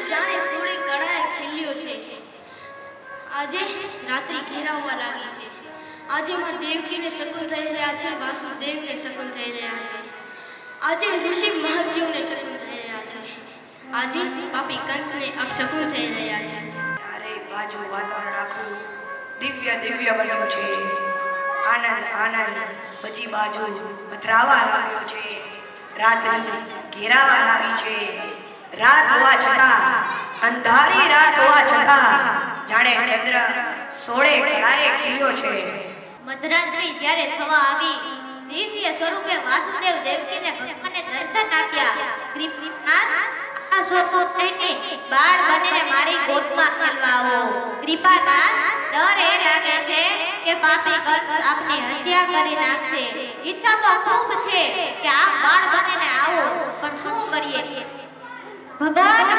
જાણે સોળે કળાએ ખીલ્યો છે। આજે રાત્રિ ઘેરાવવા લાગી છે। આજે માં દેવકીને શકુન થઈ રહ્યા છે, વાસુદેવને શકુન થઈ રહ્યા છે। આજે ઋષિ મહર્ષિઓને શકુન થઈ રહ્યા છે। આજે પાપી કંસને અપશકુન થઈ રહ્યા છે। ચારે બાજુ વાતાવરણ આખું દિવ્ય દિવ્ય બન્યું છે। આનંદ આનંદ બધી બાજુ પથરાવા લાગ્યો છે। રાત્રિ ઘેરાવા લાગી છે। રાત હોવા છતાં, અંધારી રાત હોવા છતાં જાણે ચંદ્ર સોળે કળાએ ખીલ્યો છે। મધરાત્રિ જ્યારે થવા આવી, દિવ્ય સ્વરૂપે વાસુદેવ દેવકીને ભગવાનને દર્શન આપ્યા। કૃપાનાથ, આ સ્વરૂપ લઈને બાળ બનીને મારી ગોદમાં ખેલવા આવો। કૃપાનાથ, ડર એ લાગે છે કે પાપી કંસ આપની હત્યા કરી નાખશે। ઈચ્છા તો ખૂબ છે કે આપ બાળ બનીને આવો, પણ શું કરીએ? ભગવાન